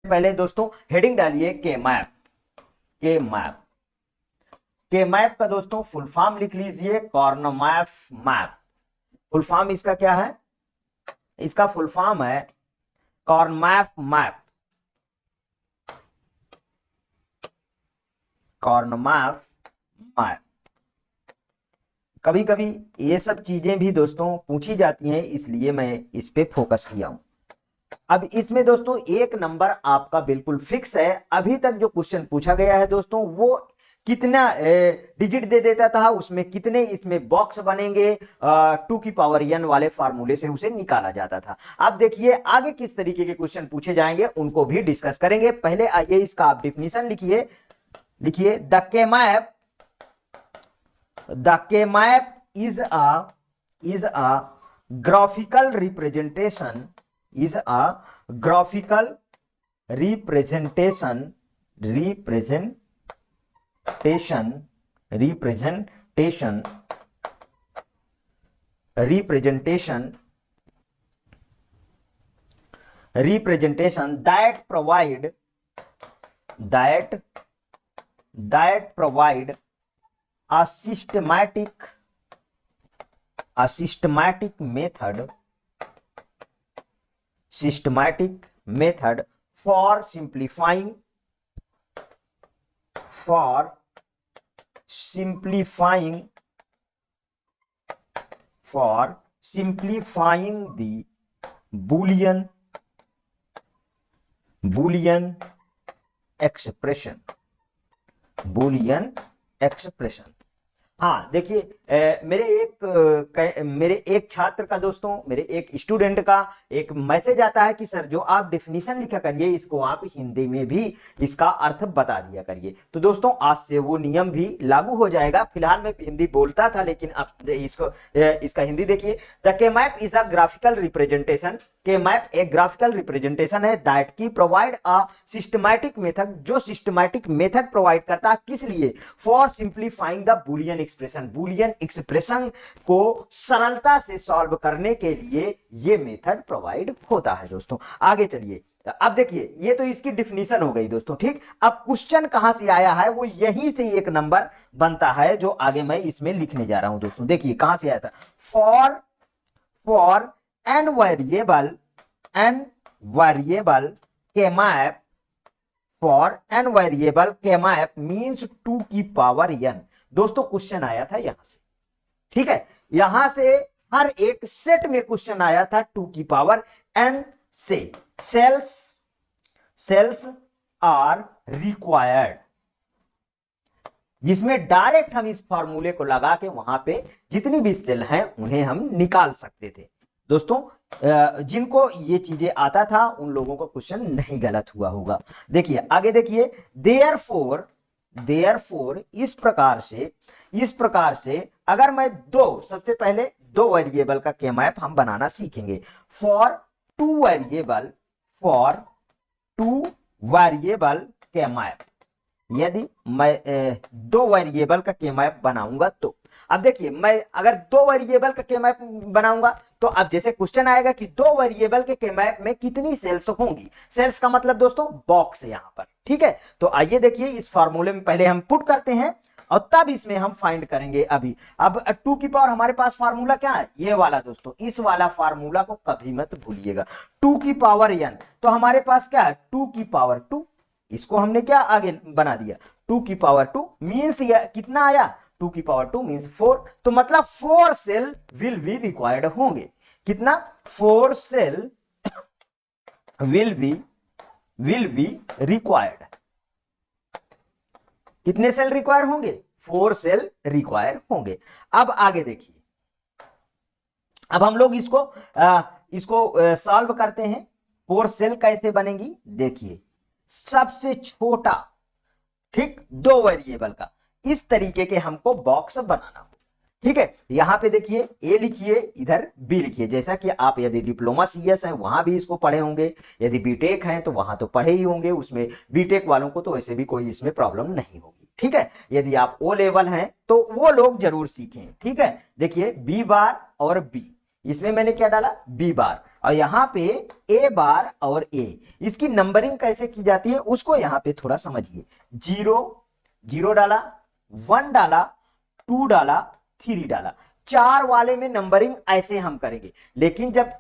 पहले दोस्तों हेडिंग डालिए के मैप। के मैप, के मैप का दोस्तों फुल फॉर्म लिख लीजिए कॉर्नमैप मैप। फुल फॉर्म इसका क्या है? इसका फुल फॉर्म है कॉर्नमैप मैप। कॉर्नमैप मैप। कभी कभी ये सब चीजें भी दोस्तों पूछी जाती हैं, इसलिए मैं इस पे फोकस किया हूं। अब इसमें दोस्तों एक नंबर आपका बिल्कुल फिक्स है। अभी तक जो क्वेश्चन पूछा गया है दोस्तों वो कितना डिजिट दे देता था, उसमें कितने इसमें बॉक्स बनेंगे, 2 की पावर n वाले फार्मूले से उसे निकाला जाता था। अब देखिए आगे किस तरीके के क्वेश्चन पूछे जाएंगे उनको भी डिस्कस करेंगे। पहले आइए इसका आप डिफिनीशन लिखिए। लिखिए द के map is a graphical representation is a graphical representation that provide a systematic method for simplifying the Boolean expression। हाँ देखिए मेरे एक छात्र का दोस्तों, मेरे एक स्टूडेंट का एक मैसेज आता है कि सर जो आप डेफिनेशन लिखा करिए इसको आप हिंदी में भी इसका अर्थ बता दिया करिए। तो दोस्तों आज से वो नियम भी लागू हो जाएगा। फिलहाल मैं हिंदी बोलता था लेकिन अब इसका हिंदी देखिए। द के map is a graphical representation. के मैप एक ग्राफिकल रिप्रेजेंटेशन है दैट की प्रोवाइड अ सिस्टमैटिक मेथड, जो सिस्टमैटिक मेथड प्रोवाइड करता है किस लिए? For simplifying the Boolean expression. Boolean expression को सरलता से सॉल्व करने के लिए ये मेथड प्रोवाइड होता है दोस्तों। आगे चलिए, अब देखिए ये तो इसकी डिफिनीशन हो गई दोस्तों, ठीक। अब क्वेश्चन कहां से आया है वो यहीं से एक नंबर बनता है जो आगे मैं इसमें लिखने जा रहा हूं दोस्तों। देखिए कहां से आया था। फॉर n variable के मैप, फॉर n वेरिएबल के मैप मींस 2 की पावर n। दोस्तों क्वेश्चन आया था यहां से, ठीक है। यहां से हर एक सेट में क्वेश्चन आया था 2 की पावर n से। सेल्स आर रिक्वायर्ड, जिसमें डायरेक्ट हम इस फॉर्मूले को लगा के वहां पे जितनी भी सेल हैं उन्हें हम निकाल सकते थे दोस्तों। जिनको ये चीजें आता था उन लोगों का क्वेश्चन नहीं गलत हुआ होगा। देखिए आगे देखिए, देयरफॉर इस प्रकार से अगर मैं सबसे पहले 2 वेरिएबल का के मैप हम बनाना सीखेंगे। फॉर टू वेरिएबल के मैप, यदि मैं 2 वेरिएबल का के मैप बनाऊंगा तो अब देखिए मैं अगर 2 वेरिएबल का के मैप बनाऊंगा तो अब जैसे क्वेश्चन आएगा कि 2 वेरिएबल के मैप में कितनी सेल्स होंगी। सेल्स का मतलब दोस्तों बॉक्स है यहां पर, ठीक है। तो आइए देखिए इस फार्मूले में पहले हम पुट करते हैं और तब इसमें हम फाइंड करेंगे। अब 2 की पावर हमारे पास फार्मूला क्या है, ये वाला दोस्तों। इस वाला फार्मूला को कभी मत भूलिएगा, 2 की पावर n। तो हमारे पास क्या है 2 की पावर 2, इसको हमने क्या आगे बना दिया 2 की पावर 2 मींस कितना आया 2 की पावर 2 मींस 4। तो मतलब 4 सेल विल बी रिक्वायर्ड होंगे। कितना 4 सेल विल बी रिक्वायर्ड। कितने सेल रिक्वायर होंगे 4 सेल रिक्वायर होंगे। अब आगे देखिए, अब हम लोग इसको सॉल्व करते हैं। 4 सेल कैसे बनेंगी देखिए, सबसे छोटा, ठीक, 2 वेरिएबल का इस तरीके के हमको बॉक्स बनाना हो, ठीक है। यहां पे देखिए ए लिखिए, इधर बी लिखिए। जैसा कि आप यदि डिप्लोमा सीएस है वहां भी इसको पढ़े होंगे, यदि बीटेक है तो वहां तो पढ़े ही होंगे। उसमें बीटेक वालों को तो वैसे भी कोई इसमें प्रॉब्लम नहीं होगी, ठीक है। यदि आप ओ लेवल हैं तो वो लोग जरूर सीखें, ठीक है। देखिए बी बार और बी, इसमें मैंने क्या डाला, बी बार, और यहाँ पे ए बार और ए। इसकी नंबरिंग कैसे की जाती है उसको यहाँ पे थोड़ा समझिए। 0 0 डाला, 1 डाला, 2 डाला, 3 डाला। 4 वाले में नंबरिंग ऐसे हम करेंगे, लेकिन जब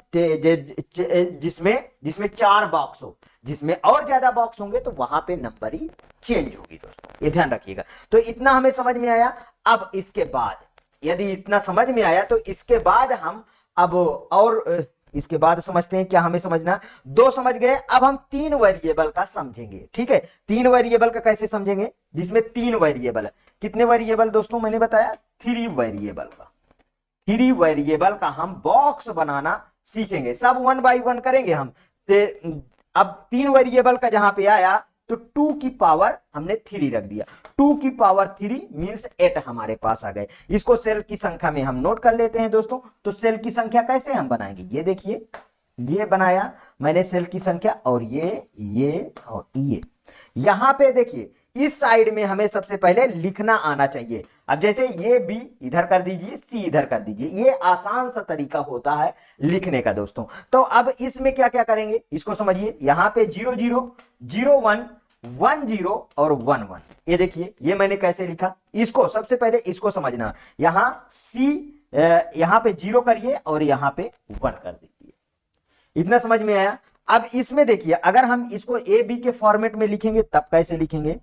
जिसमें जिसमें 4 बॉक्स हो, जिसमें और ज्यादा बॉक्स होंगे तो वहां पे नंबरिंग चेंज होगी दोस्तों, ये ध्यान रखिएगा। तो इतना हमें समझ में आया। अब इसके बाद यदि इतना समझ में आया तो इसके बाद हम अब और इसके बाद समझते हैं क्या हमें समझना। 2 समझ गए, अब हम 3 वेरिएबल का समझेंगे। ठीक है, 3 वेरिएबल का कैसे समझेंगे, जिसमें 3 वेरिएबल है। कितने वेरिएबल दोस्तों, मैंने बताया 3 वेरिएबल का। 3 वेरिएबल का हम बॉक्स बनाना सीखेंगे, सब 1 बाय 1 करेंगे हम। अब 3 वेरिएबल का जहां पे आया तो 2 की पावर हमने 3 रख दिया। 2 की पावर 3 मींस 8 हमारे पास आ गए। इसको सेल की संख्या में हम नोट कर लेते हैं दोस्तों। तो सेल की संख्या कैसे हम बनाएंगे, ये देखिए, ये बनाया मैंने सेल की संख्या, और ये और ये। यहां पे देखिए इस साइड में हमें सबसे पहले लिखना आना चाहिए। अब जैसे ये बी इधर कर दीजिए, सी इधर कर दीजिए, ये आसान सा तरीका होता है लिखने का दोस्तों। तो अब इसमें क्या क्या करेंगे इसको समझिए। यहां पे 0 0 0 1 1 0 और 1 1, ये देखिए ये मैंने कैसे लिखा। इसको सबसे पहले इसको समझना। यहां सी यहां पे 0 करिए और यहां पे 1 कर दीजिए। इतना समझ में आया। अब इसमें देखिए अगर हम इसको ए बी के फॉर्मेट में लिखेंगे तब कैसे लिखेंगे,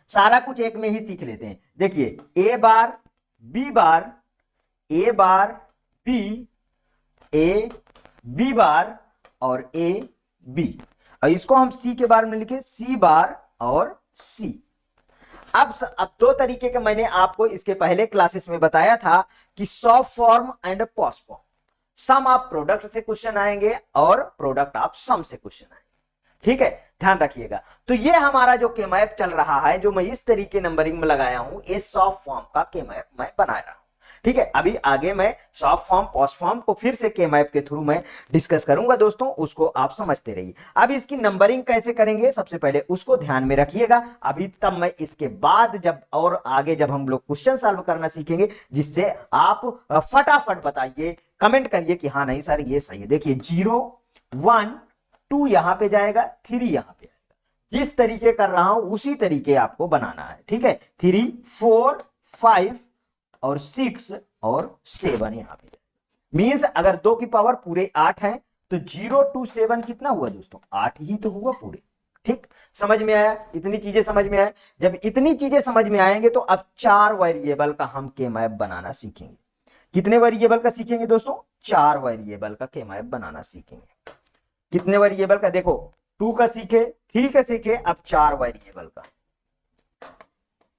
सारा कुछ एक में ही सीख लेते हैं। देखिए A bar B bar, A bar B, A B bar और ए बी, और इसको हम सी के बारे में लिखे सी बार और सी। अब 2 तरीके का मैंने आपको इसके पहले क्लासेस में बताया था कि SOP form and POS form. Sum of product से क्वेश्चन आएंगे और प्रोडक्ट ऑफ सम से क्वेश्चन आएंगे। ठीक है, ध्यान रखिएगा। तो ये हमारा जो के मैप चल रहा है, जो मैं इस तरीके नंबरिंग में लगाया हूं, ये सॉफ्ट फॉर्म का के मैप मैं बना रहा हूं। ठीक है, अभी आगे मैं सॉफ्ट फॉर्म पोस्ट फॉर्म को फिर से के मैप के थ्रू मैं डिस्कस करूंगा दोस्तों, उसको आप समझते रहिए। अब इसकी नंबरिंग कैसे करेंगे सबसे पहले उसको ध्यान में रखिएगा। अभी तब मैं इसके बाद जब और आगे जब हम लोग क्वेश्चन सॉल्व करना सीखेंगे, जिससे आप फटाफट बताइए, कमेंट करिए कि हाँ नहीं सर ये सही है। देखिए 0 1 2 यहां पे जाएगा, 3 यहां पे आएगा। जिस तरीके कर रहा हूं उसी तरीके आपको बनाना है। ठीक है, 3 4 5 और 6 और 7 यहां पे मींस अगर 2 की पावर पूरे 8 है तो 0 to 7 कितना हुआ दोस्तों, 8 ही तो हुआ पूरे। ठीक, समझ में आया, इतनी चीजें समझ में आए। जब इतनी चीजें समझ में आएंगे तो अब 4 वेरिएबल का हम के मैप बनाना सीखेंगे। कितने वेरिएबल का सीखेंगे दोस्तों, 4 वेरिएबल का के मैप बनाना सीखेंगे। कितने वेरिएबल का, देखो 2 का सीखे, 3 का सीखे, अब 4 वेरिएबल का।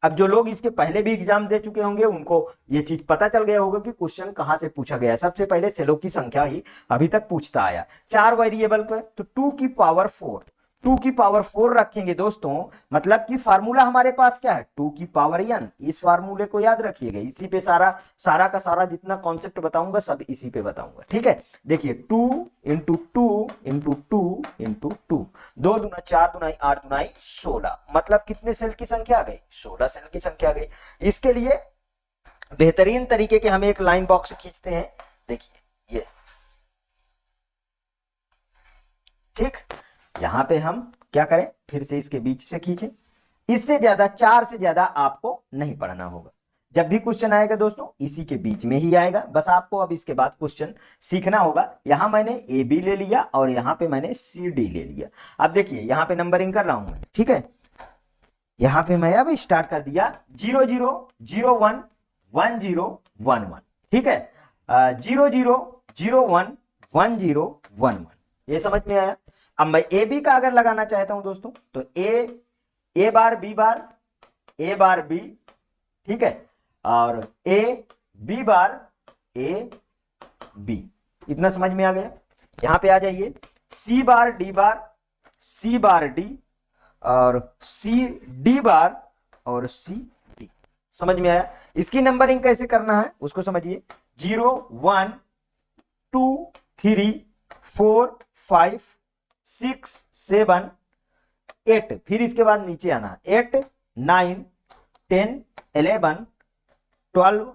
अब जो लोग इसके पहले भी एग्जाम दे चुके होंगे उनको ये चीज पता चल गया होगा कि क्वेश्चन कहां से पूछा गया। सबसे पहले सेलों की संख्या ही अभी तक पूछता आया। 4 वेरिएबल पे तो 2 की पावर 4, 2 की पावर 4 रखेंगे दोस्तों, मतलब कि फार्मूला हमारे पास क्या है, 2 की पावर n। इस फार्मूले को याद रखिएगा, इसी पे सारा का सारा जितना कॉन्सेप्ट बताऊंगा सब इसी पे बताऊंगा। ठीक है, देखिए 2 इंटू 2 इंटू 2 इंटू 2, 2 दूना 4 दूना 8 दूना 16, मतलब कितने सेल की संख्या आ गई, 16 सेल की संख्या आ गई। इसके लिए बेहतरीन तरीके के हम एक लाइन बॉक्स खींचते हैं। देखिए ये, ठीक, यहां पे हम क्या करें, फिर से इसके बीच से खींचें। इससे ज्यादा 4 से ज्यादा आपको नहीं पढ़ना होगा। जब भी क्वेश्चन आएगा दोस्तों इसी के बीच में ही आएगा, बस आपको अब इसके बाद क्वेश्चन सीखना होगा। यहां मैंने ए बी ले लिया और यहां पे मैंने सी डी ले लिया। अब देखिए यहां पे नंबरिंग कर रहा हूं मैं। ठीक है, यहां पे मैं अब स्टार्ट कर दिया 0 0 0 1 1 0 1 1। ठीक है, 0 0 0 1 1 0 1 1, ये समझ में आया। अब मैं ए बी का अगर लगाना चाहता हूं दोस्तों तो A bar B bar, A bar B, ठीक है, और A B bar A B. इतना समझ में आ गया। यहां पे आ जाइए सी bar D bar, C bar D, और सी डी बार और सी डी। समझ में आया। इसकी नंबरिंग कैसे करना है उसको समझिए। 0 1 2 3 4 5 6 7 8, फिर इसके बाद नीचे आना 8 9 10 11 12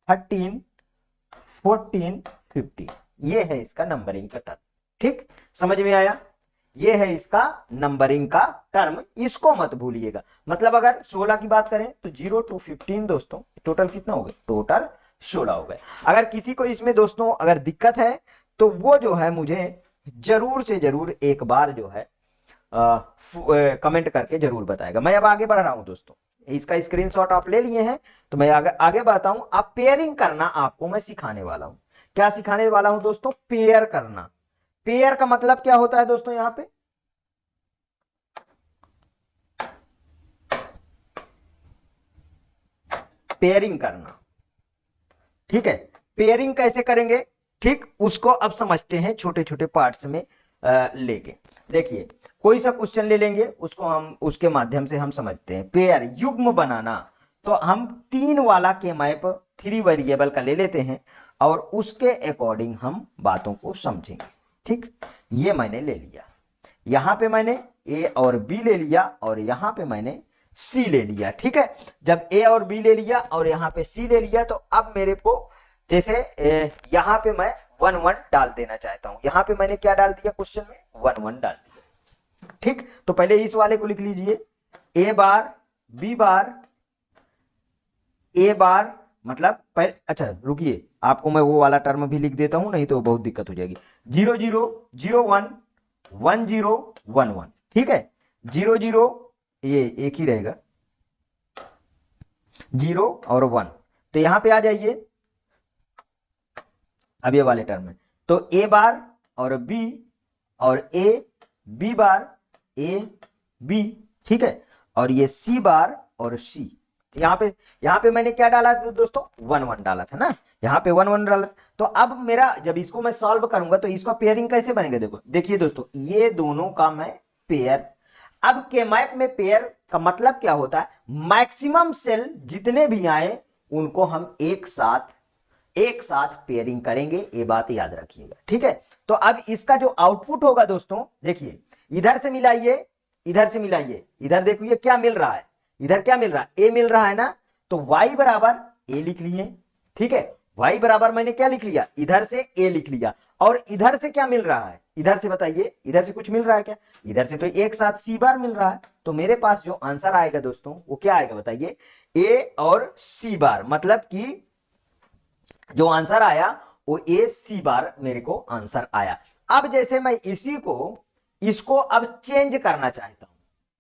13 14 15। ये है इसका नंबरिंग का टर्म। ठीक, समझ में आया? ये है इसका नंबरिंग का टर्म, इसको मत भूलिएगा। मतलब अगर 16 की बात करें तो 0 to 15 दोस्तों टोटल कितना हो गया? टोटल 16 हो गए। अगर किसी को इसमें दोस्तों अगर दिक्कत है तो वो जो है मुझे जरूर से जरूर एक बार जो है कमेंट करके जरूर बताएगा। मैं अब आगे बढ़ रहा हूं दोस्तों, इसका स्क्रीनशॉट आप ले लिए हैं तो मैं आगे बढ़ता हूं। अब पेयरिंग करना आपको मैं सिखाने वाला हूं। क्या सिखाने वाला हूं दोस्तों? पेयर करना। पेयर का मतलब क्या होता है दोस्तों? यहां पे पेयरिंग करना, ठीक है। पेयरिंग कैसे करेंगे, ठीक, उसको अब समझते हैं छोटे छोटे पार्ट्स में लेके। देखिए, कोई सा क्वेश्चन ले लेंगे, उसको हम उसके माध्यम से हम समझते हैं। पेयर युग्म बनाना, तो हम 3 वाला के मैप 3 वेरिएबल का ले लेते हैं और उसके अकॉर्डिंग हम बातों को समझेंगे। ठीक, ये मैंने ले लिया, यहां पे मैंने ए और बी ले लिया और यहां पे मैंने सी ले लिया। ठीक है, जब ए और बी ले लिया और यहां पे सी ले लिया तो अब मेरे को जैसे यहां पे मैं 1 1 डाल देना चाहता हूं। यहां पे मैंने क्या डाल दिया? क्वेश्चन में 1 1 डाल दिया। ठीक, तो पहले इस वाले को लिख लीजिए, ए बार बी बार ए बार, मतलब पहले, अच्छा रुकिए, आपको मैं वो वाला टर्म भी लिख देता हूं, नहीं तो बहुत दिक्कत हो जाएगी। 0 0 0 1 1 0 1 1। ठीक है, 0 0 ये एक ही रहेगा, 0 और 1। तो यहां पे आ जाइए, अब ये वाले टर्म है तो ए बार और बी और A B bar A B. ठीक है, और ये सी बार और सी। यहां पे मैंने क्या डाला था दोस्तों? 1 1 डाला था ना, यहां पे 1 1 डाला था। तो अब मेरा जब इसको मैं सॉल्व करूंगा तो इसका पेयरिंग कैसे बनेगा? देखो, देखिए दोस्तों, ये दोनों का मैं पेयर। अब के मैप में पेयर का मतलब क्या होता है? मैक्सिमम सेल जितने भी आए उनको हम एक साथ पेयरिंग करेंगे, ये बात याद रखिएगा। ठीक है, तो अब इसका जो आउटपुट होगा दोस्तों, देखिए, इधर से मिलाइए, इधर से मिलाइए, इधर देखिए क्या मिल रहा है, इधर क्या मिल रहा है? ए मिल रहा है ना, तो y बराबर ए लिख लिए। ठीक है, y बराबर मैंने क्या लिख लिया? इधर से ए लिख लिया। और इधर से क्या मिल रहा है? इधर से बताइए, इधर से कुछ मिल रहा है क्या? इधर से तो एक साथ सी बार मिल रहा है। तो मेरे पास जो आंसर आएगा दोस्तों वो क्या आएगा बताइए? ए और सी बार, मतलब कि जो आंसर आया वो ए सी बार मेरे को आंसर आया। अब जैसे मैं इसको अब चेंज करना चाहता हूं,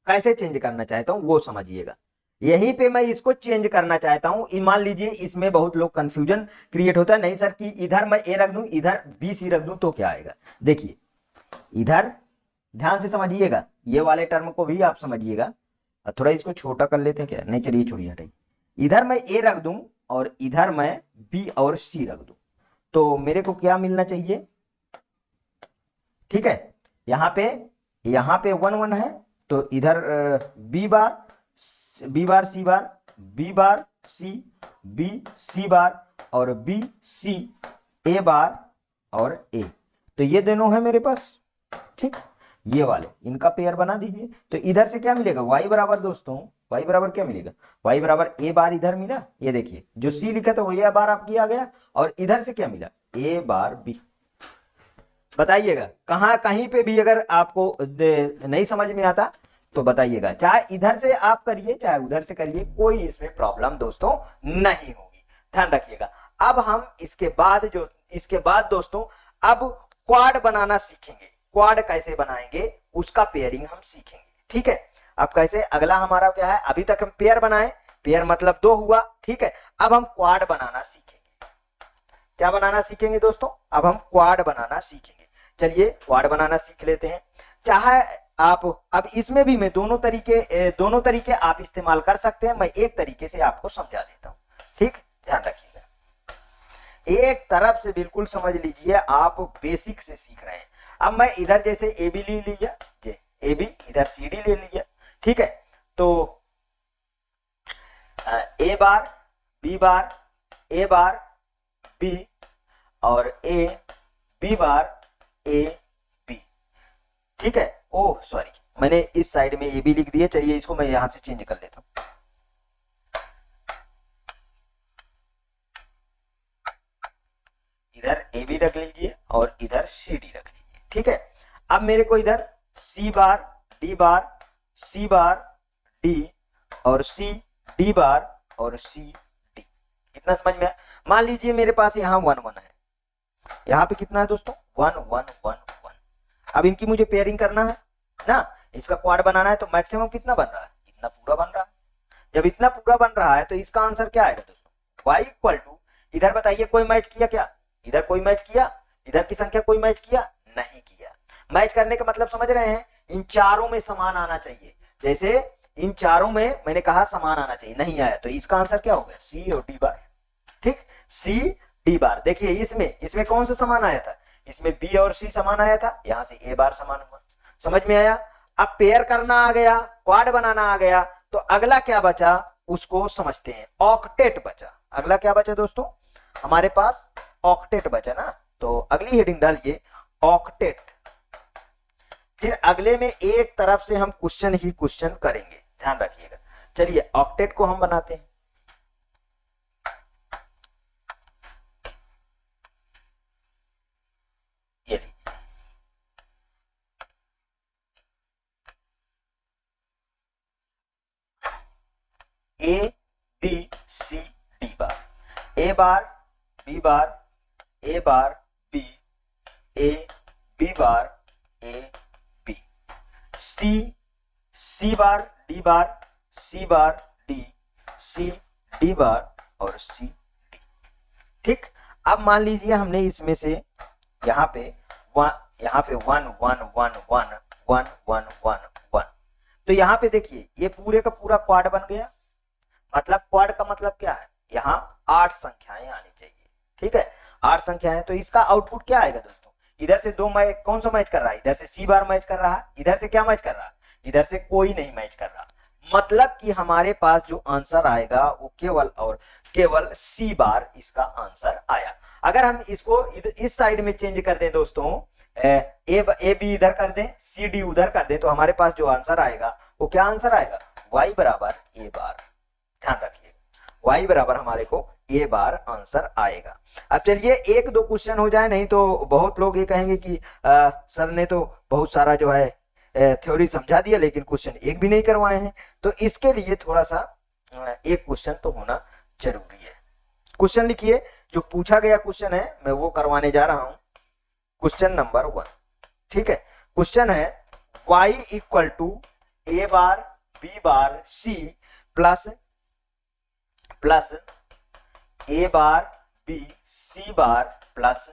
कैसे चेंज करना चाहता हूं वो समझिएगा। यहीं पे मैं इसको चेंज करना चाहता हूं। मान लीजिए इसमें बहुत लोग कंफ्यूजन क्रिएट होता है, नहीं सर कि इधर मैं ए रख दूं, इधर बी सी रख दूं तो क्या आएगा? देखिए, इधर ध्यान से समझिएगा, ये वाले टर्म को भी आप समझिएगा। थोड़ा इसको छोटा कर लेते हैं क्या? नहीं, चलिए छोड़िए, हटाइए। इधर मैं ए रख दूं और इधर मैं बी और सी रख दूं तो मेरे को क्या मिलना चाहिए? ठीक है, यहां पे 1 1 है तो इधर B bar C bar, B bar C, B C bar और बी सी, ए बार और ए। तो ये दोनों है मेरे पास। ठीक, ये वाले इनका पेयर बना दीजिए। तो इधर से क्या मिलेगा? y बराबर दोस्तों, y बराबर क्या मिलेगा? y बराबर ए बार इधर मिला, ये देखिए जो c लिखा था वो ए बार आपकी आ गया, और इधर से क्या मिला? ए बार बी। बताइएगा, कहीं पे भी अगर आपको नहीं समझ में आता तो बताइएगा, चाहे इधर से आप करिए चाहे उधर से करिए, कोई इसमें प्रॉब्लम दोस्तों नहीं होगी, ध्यान रखिएगा। अब हम इसके बाद दोस्तों अब क्वाड बनाना सीखेंगे। क्वाड कैसे बनाएंगे उसका पेयरिंग हम सीखेंगे। ठीक है, अब कैसे, अगला हमारा क्या है? अभी तक हम पेयर बनाए, पेयर मतलब 2 हुआ। ठीक है, अब हम क्वाड बनाना सीखेंगे। क्या बनाना सीखेंगे दोस्तों? अब हम क्वाड बनाना सीखेंगे। चलिए क्वाड बनाना सीख लेते हैं। चाहे आप, अब इसमें भी मैं दोनों तरीके आप इस्तेमाल कर सकते हैं, मैं एक तरीके से आपको समझा देता हूं। ठीक, ध्यान रखिएगा, एक तरफ से बिल्कुल समझ लीजिए, आप बेसिक से सीख रहे हैं। अब मैं इधर जैसे ए बी ले लिया, ए बी, इधर सी डी ले लिया। ठीक है, तो A bar B bar A bar B और A B bar A B. ठीक है, ओह सॉरी, मैंने इस साइड में ए बी लिख दिया। चलिए इसको मैं यहां से चेंज कर लेता हूं। इधर ए बी रख इधर सी डी रख लीजिए। ठीक है, अब मेरे को इधर सी bar D bar C bar D और सी डी बार और सी डी, इतना समझ में आया। मान लीजिए मेरे पास यहाँ 1 1 है, यहाँ पे कितना है दोस्तों 1 1 1 1। अब इनकी मुझे पेयरिंग करना है ना, इसका क्वाड बनाना है, तो मैक्सिमम कितना बन रहा है, इतना पूरा बन रहा है। जब इतना पूरा बन रहा है तो इसका आंसर क्या आएगा दोस्तों, y इक्वल टू, इधर बताइए कोई मैच किया क्या, इधर कोई मैच किया, इधर की संख्या कोई मैच किया नहीं किया। मैच करने का मतलब समझ रहे हैं, इन चारों में समान आना चाहिए। जैसे इन चारों में मैंने कहा समान आना चाहिए, नहीं आया तो इसका आंसर क्या हो गया, सी और डी बार। ठीक, सी डी बार। देखिए इसमें कौन सा समान आया था, इसमें बी और सी समान आया था, यहां से ए बार समान हुआ। समझ में आया। अब पेयर करना आ गया, क्वाड बनाना आ गया, तो अगला क्या बचा उसको समझते हैं। ऑक्टेट बचा। अगला क्या बचा दोस्तों, हमारे पास ऑक्टेट बचा ना, तो अगली हेडिंग डालिए ऑक्टेट। फिर अगले में एक तरफ से हम क्वेश्चन ही क्वेश्चन करेंगे, ध्यान रखिएगा। चलिए ऑक्टेट को हम बनाते हैं। A B C D bar, A bar B bar A bar B, A B bar A B, C C bar D bar C bar D C D bar और C D. ठीक, अब मान लीजिए हमने इसमें से यहाँ पे 1 1 1 1 1 1 1 1, तो यहाँ पे देखिए ये पूरे का पूरा क्वाड बन गया। मतलब क्वाड का मतलब क्या है, यहाँ 8 संख्याएं आनी चाहिए। ठीक है, 8 संख्याएं, तो इसका आउटपुट क्या आएगा दोस्तों, इधर से दो मैच, कौन सा मैच कर रहा है, इधर से सी बार मैच कर रहा है, इधर से क्या मैच कर रहा है, इधर से कोई नहीं मैच कर रहा। मतलब कि हमारे पास जो आंसर आएगा वो केवल और केवल सी बार इसका आंसर आया। अगर हम इसको इस साइड में चेंज कर दें दोस्तों, ए बी इधर कर दें, सी डी उधर कर दें, तो हमारे पास जो आंसर आएगा वो क्या आंसर आएगा, y बराबर ए बार। ध्यान रखिए, y बराबर हमारे को ए बार आंसर आएगा। अब चलिए एक दो क्वेश्चन हो जाए, नहीं तो बहुत लोग ये कहेंगे कि सर ने तो बहुत सारा जो है थ्योरी समझा दिया लेकिन क्वेश्चन एक भी नहीं करवाए हैं। तो इसके लिए थोड़ा सा एक क्वेश्चन तो होना जरूरी है। क्वेश्चन लिखिए, जो पूछा गया क्वेश्चन है मैं वो करवाने जा रहा हूं। क्वेश्चन नंबर 1, ठीक है, क्वेश्चन है y equal to A bar B bar C plus A bar B C bar plus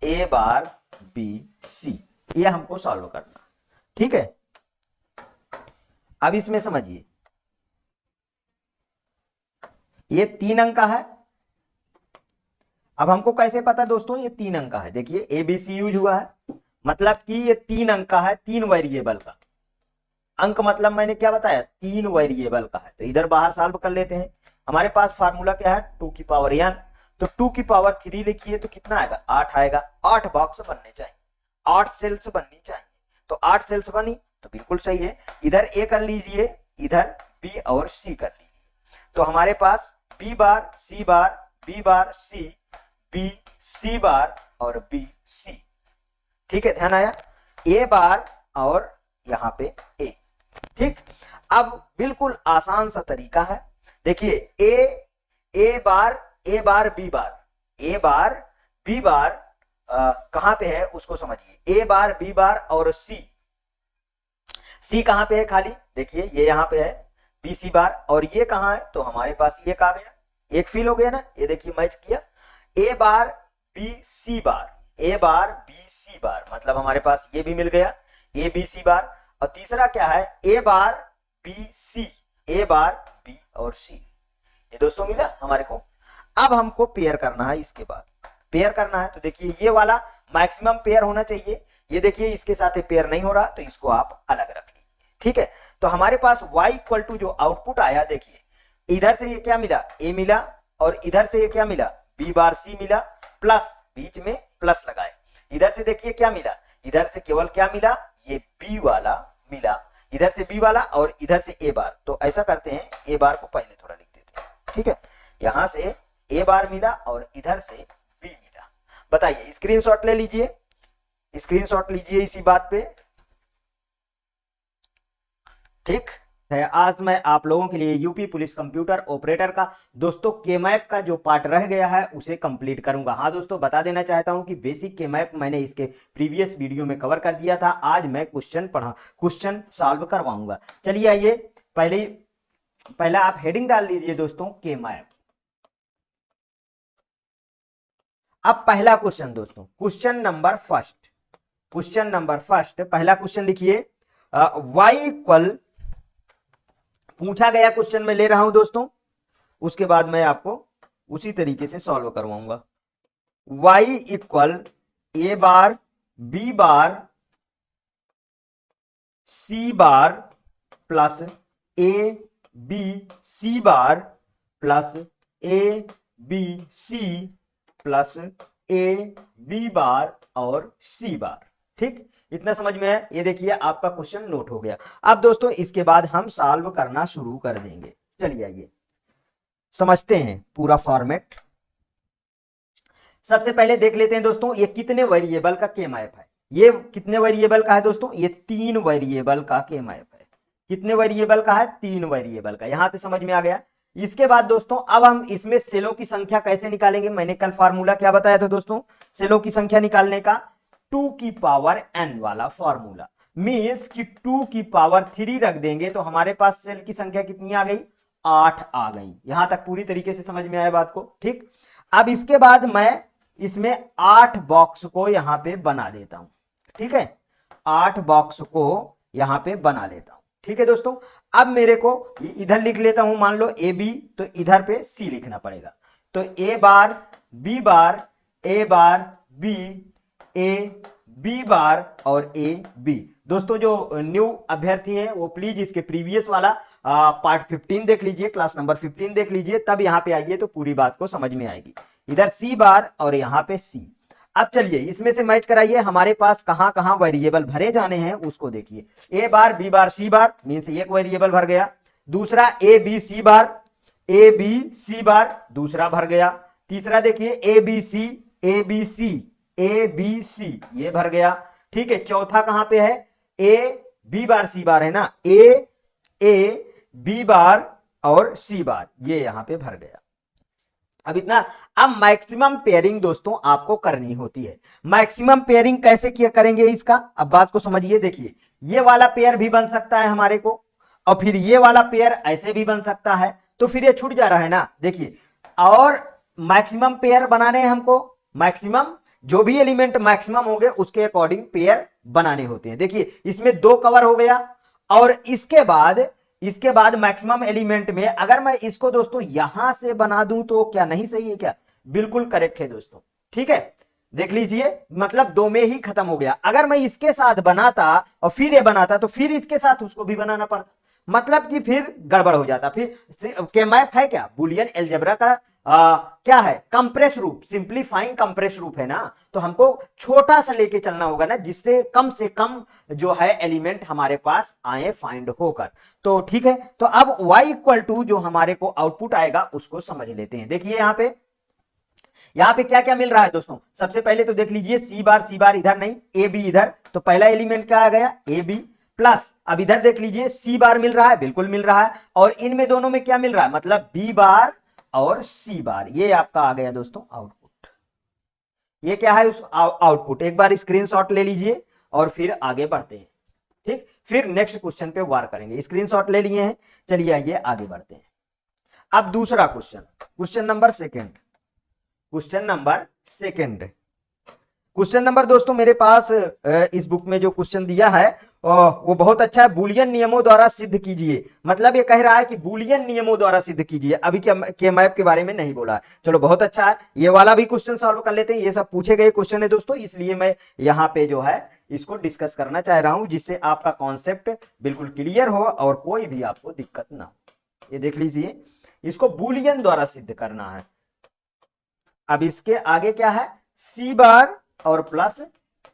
A bar B C, ये हमको सॉल्व करना। ठीक है, अब इसमें समझिए ये 3 अंक का है। अब हमको कैसे पता दोस्तों ये 3 अंक का है, देखिए ए बी सी यूज हुआ है, मतलब कि ये 3 अंक का है, 3 वेरिएबल का। अंक मतलब मैंने क्या बताया, 3 वेरिएबल का है। तो इधर बाहर सॉल्व कर लेते हैं। हमारे पास फार्मूला क्या है, 2 की पावर n, तो 2 की पावर 3 लिखिए तो कितना आएगा, 8 आएगा। 8 बॉक्स बनने चाहिए, 8 सेल्स बननी चाहिए, तो 8 सेल्स बनी तो बिल्कुल सही है। इधर ए कर लीजिए, इधर बी और सी कर लीजिए, तो हमारे पास B bar C bar B bar C B C bar और बी सी। ठीक है, ध्यान आया, ए बार और यहाँ पे ए। ठीक, अब बिल्कुल आसान सा तरीका है, देखिए A bar B bar, A bar B बार कहां पे है उसको समझिए, ए बार बी बार और सी कहां पे है खाली, देखिए ये यहां पे है बी सी बार, और ये कहां है, तो हमारे पास ये आ गया, एक फिल हो गया ना, ये देखिए मैच किया। ए bar B C bar, A bar B C बार, मतलब हमारे पास ये भी मिल गया ए बी सी बार। और तीसरा क्या है, ए बार बी सी, ए बार बी और सी, ये दोस्तों मिला हमारे को। अब हमको पेयर करना है, इसके बाद पेयर करना है, तो देखिए ये वाला मैक्सिमम पेयर होना चाहिए, ये देखिए इसके साथ ये पेयर नहीं हो रहा, तो इसको आप अलग रख लीजिए। ठीक है, तो हमारे पास y इक्वल टू जो आउटपुट आया, देखिए इधर से ये क्या मिला, a मिला, और इधर से ये क्या मिला, b बार c मिला, प्लस बीच में प्लस लगाए। इधर से देखिए क्या मिला, इधर से केवल क्या मिला, ये b वाला मिला, इधर से b वाला और इधर से a बार। तो ऐसा करते हैं, a बार को पहले थोड़ा लिख देते हैं। ठीक है, यहां से a बार मिला और इधर से b मिला। बताइए, स्क्रीनशॉट ले लीजिए, स्क्रीनशॉट लीजिए इसी बात पे। ठीक है, आज मैं आप लोगों के लिए यूपी पुलिस कंप्यूटर ऑपरेटर का दोस्तों के मैप का जो पार्ट रह गया है उसे कंप्लीट करूंगा। हाँ दोस्तों, बता देना चाहता हूं कि बेसिक के मैप मैंने इसके प्रीवियस वीडियो में कवर कर दिया था। आज मैं क्वेश्चन सॉल्व करवाऊंगा। चलिए आइए, पहला आप हेडिंग डाल लीजिए दोस्तों, के मैप। अब पहला क्वेश्चन दोस्तों, क्वेश्चन नंबर फर्स्ट, पहला क्वेश्चन लिखिए। y इक्वल पूछा गया क्वेश्चन में ले रहा हूं दोस्तों, उसके बाद मैं आपको उसी तरीके से सॉल्व करवाऊंगा। y equal a bar b bar c bar plus a b c bar plus a b c plus a b बार और c बार। ठीक, इतना समझ में है? ये देखिए आपका क्वेश्चन नोट हो गया। अब दोस्तों इसके बाद हम सॉल्व करना शुरू कर देंगे। चलिए आइए समझते हैं पूरा फॉर्मेट। सबसे पहले देख लेते हैं दोस्तों, ये कितने वेरिएबल का के मैप है। ये कितने वेरिएबल का है दोस्तों? ये 3 वेरिएबल का के मैप है। कितने वेरिएबल का है? 3 वेरिएबल का। यहां तक समझ में आ गया। इसके बाद दोस्तों अब हम इसमें सेलों की संख्या कैसे निकालेंगे। मैंने कल फार्मूला क्या बताया था दोस्तों सेलों की संख्या निकालने का? 2 की पावर n वाला फॉर्मूला। मींस कि 2 की पावर 3 रख देंगे तो हमारे पास सेल की संख्या कितनी आ गई? 8 आ गई। यहां तक पूरी तरीके से समझ में आया बात को? ठीक, अब इसके बाद मैं इसमें 8 बॉक्स को यहां पे बना देता हूं। ठीक है, 8 बॉक्स को यहां पे बना लेता हूं। ठीक है दोस्तों, अब मेरे को इधर लिख लेता हूं, मान लो ए बी, तो इधर पे सी लिखना पड़ेगा। तो A bar B bar A bar B A B bar और ए बी। दोस्तों जो न्यू अभ्यर्थी हैं वो प्लीज इसके प्रीवियस वाला पार्ट 15 देख लीजिए, क्लास नंबर 15 देख लीजिए, तब यहां पे आइए तो पूरी बात को समझ में आएगी। इधर सी बार और यहां पे सी। अब चलिए इसमें से मैच कराइए, हमारे पास कहां कहां वेरिएबल भरे जाने हैं उसको देखिए। A bar B bar C bar means एक वेरिएबल भर गया। दूसरा ए बी सी बार दूसरा भर गया। तीसरा देखिए ए बी सी ये भर गया। ठीक है, चौथा कहां पे है? ए बी बार सी बार है ना, ए बी बार और सी बार ये यहां पे भर गया। अब इतना। अब मैक्सिमम पेयरिंग दोस्तों आपको करनी होती है। मैक्सिमम पेयरिंग कैसे किया करेंगे इसका? अब बात को समझिए। देखिए ये वाला पेयर भी बन सकता है हमारे को, और फिर ये वाला पेयर ऐसे भी बन सकता है, तो फिर ये छूट जा रहा है ना। देखिए, और मैक्सिमम पेयर बनाने हैं हमको। मैक्सिमम जो भी एलिमेंट मैक्सिमम होंगे उसके अकॉर्डिंग पेयर बनाने होते हैं। देखिए इसमें 2 कवर हो गया, और इसके बाद मैक्सिमम एलिमेंट में अगर मैं इसको दोस्तों यहां से बना दूं तो क्या नहीं सही है क्या? बिल्कुल करेक्ट है दोस्तों। ठीक है, देख लीजिए, मतलब 2 में ही खत्म हो गया। अगर मैं इसके साथ बनाता और फिर ये बनाता तो फिर इसके साथ उसको भी बनाना पड़ता, मतलब कि फिर गड़बड़ हो जाता। फिर के मैप है क्या? बुलियन अलजेब्रा का क्या है? कंप्रेस रूप, सिंपलीफाइंग कंप्रेस रूप है ना। तो हमको छोटा सा लेके चलना होगा ना, जिससे कम से कम जो है एलिमेंट हमारे पास आए फाइंड होकर। तो ठीक है, तो अब y इक्वल टू जो हमारे को आउटपुट आएगा उसको समझ लेते हैं। देखिए यहां पे क्या क्या मिल रहा है दोस्तों। सबसे पहले तो देख लीजिए सी बार इधर नहीं, ए बी इधर, तो पहला एलिमेंट क्या आ गया? A B plus. अब इधर देख लीजिए सी बार मिल रहा है, बिल्कुल मिल रहा है, और इनमें दोनों में क्या मिल रहा है? मतलब बी बार और सी बार। ये आपका आ गया दोस्तों आउटपुट। ये क्या है? उस आउटपुट। एक बार स्क्रीनशॉट ले लीजिए और फिर आगे बढ़ते हैं। ठीक, फिर नेक्स्ट क्वेश्चन पे वार करेंगे। स्क्रीनशॉट ले लिए हैं, चलिए आइए आगे बढ़ते हैं। अब दूसरा क्वेश्चन नंबर दोस्तों मेरे पास इस बुक में जो क्वेश्चन दिया है वो बहुत अच्छा है। बुलियन नियमों द्वारा सिद्ध कीजिए, मतलब ये कह रहा है कि बुलियन नियमों द्वारा सिद्ध कीजिए। अभी के मैप के बारे में नहीं बोला है। चलो बहुत अच्छा है, ये वाला भी क्वेश्चन सॉल्व कर लेते हैं। ये सब पूछे गए क्वेश्चन है दोस्तों, इसलिए मैं यहाँ पे जो है इसको डिस्कस करना चाह रहा हूं, जिससे आपका कॉन्सेप्ट बिल्कुल क्लियर हो और कोई भी आपको दिक्कत ना हो। ये देख लीजिए, इसको बुलियन द्वारा सिद्ध करना है। अब इसके आगे क्या है? सी बार और प्लस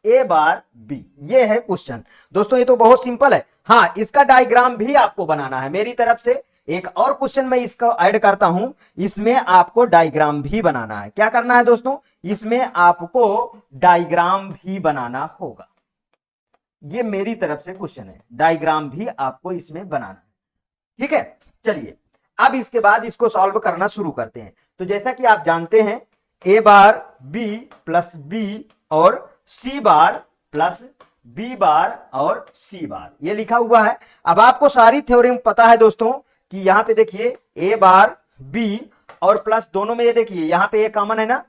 ए बार बी, ये है क्वेश्चन दोस्तों। ये तो बहुत सिंपल है। हाँ, इसका डायग्राम भी आपको बनाना है मेरी तरफ से। एक और क्वेश्चन मैं इसको ऐड करता हूं, इसमें आपको डायग्राम भी बनाना है। क्या करना है दोस्तों, इसमें आपको डायग्राम भी बनाना होगा। ये मेरी तरफ से क्वेश्चन है, डायग्राम भी आपको इसमें बनाना है, ठीक है। चलिए अब इसके बाद इसको सॉल्व करना शुरू करते हैं। तो जैसा कि आप जानते हैं ए बार बी प्लस बी और सी बार प्लस बी बार और सी बार, ये लिखा हुआ है। अब आपको सारी थ्योरम पता है दोस्तों कि यहां पे देखिए ए बार बी और प्लस दोनों में ये देखिए यहां पे ये कॉमन है ना,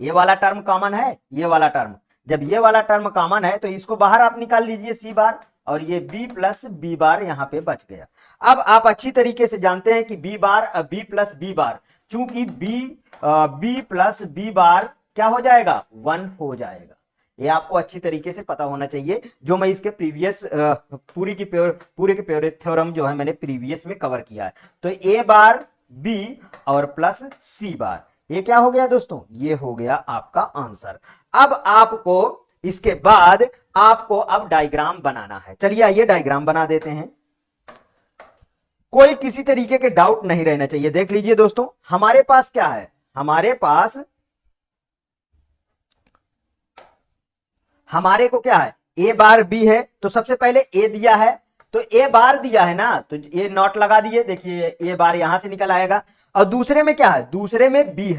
ये वाला टर्म कॉमन है, ये वाला टर्म, जब ये वाला टर्म कॉमन है तो इसको बाहर आप निकाल लीजिए सी बार, और ये बी प्लस बी बार यहां पे बच गया। अब आप अच्छी तरीके से जानते हैं कि B bar B plus B bar, चूंकि बी प्लस बी बार क्या हो जाएगा, 1 हो जाएगा। ये आपको अच्छी तरीके से पता होना चाहिए, जो मैं इसके प्रीवियस पूरे के प्योर थ्योरम जो है मैंने प्रीवियस में कवर किया है। तो ए बार बी और प्लस सी बार, ये क्या हो गया दोस्तों, ये हो गया आपका आंसर। अब आपको इसके बाद आपको अब डायग्राम बनाना है। चलिए आइए डायग्राम बना देते हैं, कोई किसी तरीके के डाउट नहीं रहना चाहिए। देख लीजिए दोस्तों, हमारे पास क्या है, हमारे को क्या है, ए बार बी है, तो सबसे पहले ए दिया है, तो ए बार दिया है ना, तो ये नॉट लगा दिए, देखिए ए बार यहां से निकल आएगा। और दूसरे में क्या है, दूसरे में बी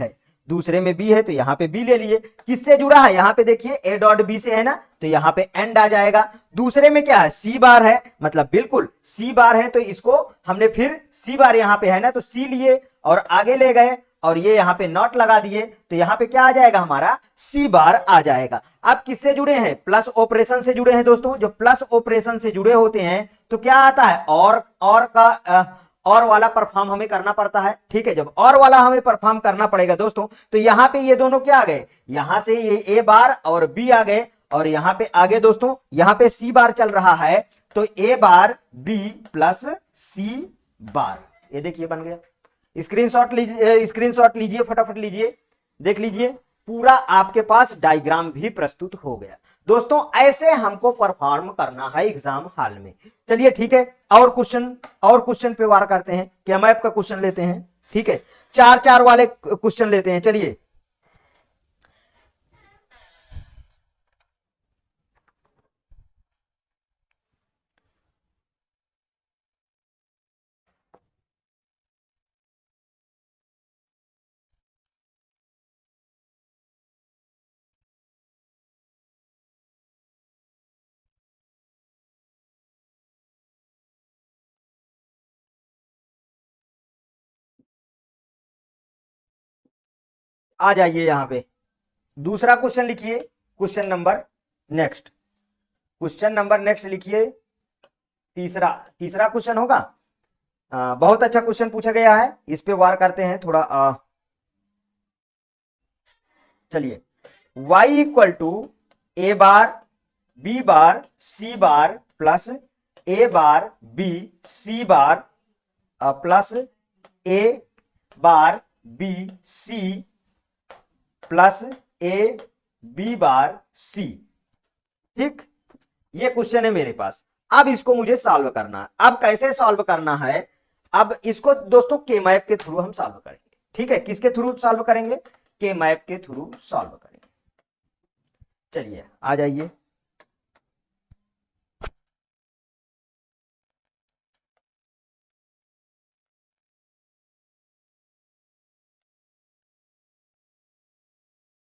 है, तो यहां पे बी ले लिए। किससे जुड़ा है, यहां पे देखिए ए डॉट बी से है ना, तो यहां पे एंड आ जाएगा। दूसरे में क्या है, सी बार है, मतलब बिल्कुल सी बार है, तो इसको हमने फिर सी बार यहां पे है ना, तो सी लिए और आगे ले गए और ये यहां पे नॉट लगा दिए, तो यहां पे क्या आ जाएगा, हमारा सी बार आ जाएगा। अब किससे जुड़े हैं, प्लस ऑपरेशन से जुड़े हैं दोस्तों। जो प्लस ऑपरेशन से जुड़े होते हैं तो क्या आता है, और वाला परफॉर्म हमें करना पड़ता है, ठीक है। जब और वाला हमें परफॉर्म करना पड़ेगा दोस्तों, तो यहां पे ये दोनों क्या आ गए, यहां से ये ए बार और बी आ गए, और यहां पे आगे दोस्तों यहां पे सी बार चल रहा है, तो ए बार बी प्लस सी बार, ये देखिए बन गया। स्क्रीनशॉट लीजिए, फटाफट लीजिए, देख लीजिए, पूरा आपके पास डायग्राम भी प्रस्तुत हो गया। दोस्तों ऐसे हमको परफॉर्म करना है एग्जाम हॉल में। चलिए ठीक है, और क्वेश्चन पे वार करते हैं, क्या मैप का क्वेश्चन लेते हैं, ठीक है, 4 वाले क्वेश्चन लेते हैं। चलिए आ जाइए, यहां पे दूसरा क्वेश्चन लिखिए, क्वेश्चन नंबर नेक्स्ट लिखिए, तीसरा क्वेश्चन होगा। बहुत अच्छा क्वेश्चन पूछा गया है, इस पे वार करते हैं थोड़ा। चलिए, y equal to A bar B bar C bar plus A bar B C bar plus A bar B C plus A B bar C, ठीक, ये क्वेश्चन है मेरे पास। अब इसको मुझे सॉल्व करना है। अब कैसे सॉल्व करना है, अब इसको दोस्तों के मैप के थ्रू हम सॉल्व करेंगे, ठीक है। किसके थ्रू सॉल्व करेंगे, के मैप के थ्रू सॉल्व करेंगे। चलिए आ जाइए,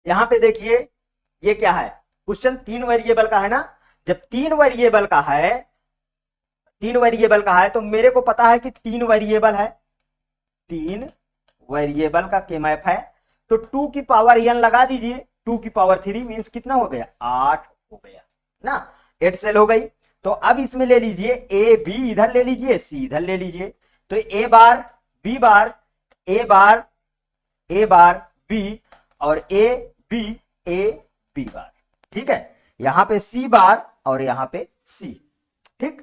यहां पे देखिए ये क्या है, क्वेश्चन 3 वेरिएबल का है ना। जब 3 वेरिएबल का है तो मेरे को पता है कि 3 वेरिएबल है, 3 वेरिएबल का के मैप है, तो 2 की पावर n लगा दीजिए, 2 की पावर 3 मींस कितना हो गया, 8 हो गया ना, 8 सेल हो गई। तो अब इसमें ले लीजिए ए बी इधर ले लीजिए, सी इधर ले लीजिए, तो A bar B bar A bar B और ए बी बार, ठीक है। यहां पे सी बार और यहां पे सी, ठीक।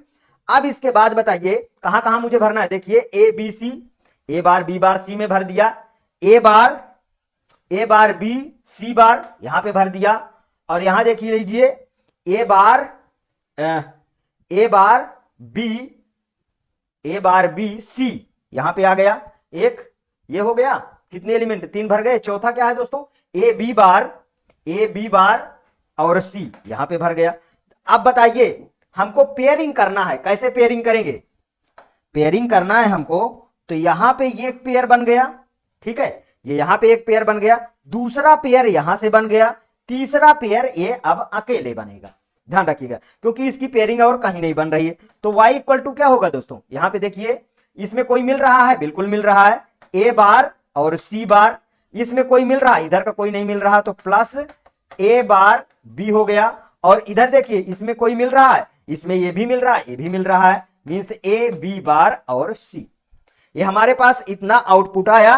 अब इसके बाद बताइए कहां कहां मुझे भरना है, देखिए ए बी सी, ए बार बी बार सी में भर दिया, ए बार बी सी बार यहां पे भर दिया, और यहां देखिए लीजिए ए बार बी ए बार बी सी, यहां पे आ गया एक, ये हो गया, कितने एलिमेंट, 3 भर गए। चौथा क्या है दोस्तों, ए बी बार और सी, यहां पे भर गया। अब बताइए हमको पेयरिंग करना है, कैसे पेयरिंग करेंगे, पेयरिंग करना है हमको, तो यहां पे ये एक पेयर बन गया, ठीक है, ये यहां पे एक पेयर बन गया, दूसरा पेयर यहां से बन गया, तीसरा पेयर ये अब अकेले बनेगा, ध्यान रखिएगा, क्योंकि इसकी पेयरिंग और कहीं नहीं बन रही है। तो y इक्वल टू क्या होगा दोस्तों, यहां पे देखिए, इसमें कोई मिल रहा है, बिल्कुल मिल रहा है, ए बार और सी बार, इसमें कोई मिल रहा है, इधर का कोई नहीं मिल रहा, तो प्लस ए बार बी हो गया। और इधर देखिए इसमें कोई मिल रहा है, इसमें ये भी मिल रहा है, ये भी मिल रहा है, मीन्स ए बी बार और सी। ये हमारे पास इतना आउटपुट आया।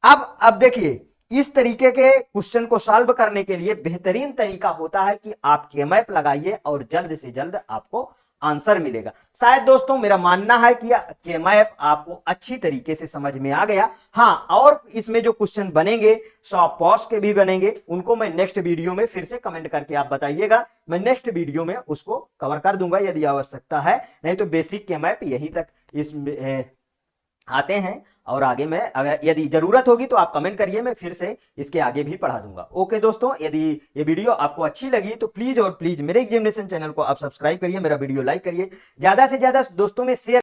अब देखिए, इस तरीके के क्वेश्चन को सॉल्व करने के लिए बेहतरीन तरीका होता है कि आप के-मैप लगाइए और जल्द से जल्द आपको आंसर मिलेगा। शायद दोस्तों मेरा मानना है कि के-मैप आपको अच्छी तरीके से समझ में आ गया। हाँ, और इसमें जो क्वेश्चन बनेंगे शॉर्ट पॉज के भी बनेंगे, उनको मैं नेक्स्ट वीडियो में फिर से कमेंट करके आप बताइएगा, मैं नेक्स्ट वीडियो में उसको कवर कर दूंगा यदि आवश्यकता है। नहीं तो बेसिक के-मैप यहीं तक इस आते हैं, और आगे मैं अगर यदि जरूरत होगी तो आप कमेंट करिए, मैं फिर से इसके आगे भी पढ़ा दूंगा। ओके दोस्तों, यदि ये वीडियो आपको अच्छी लगी तो प्लीज और प्लीज मेरे एग्जामिनेशन चैनल को आप सब्सक्राइब करिए, मेरा वीडियो लाइक करिए, ज्यादा से ज्यादा दोस्तों में शेयर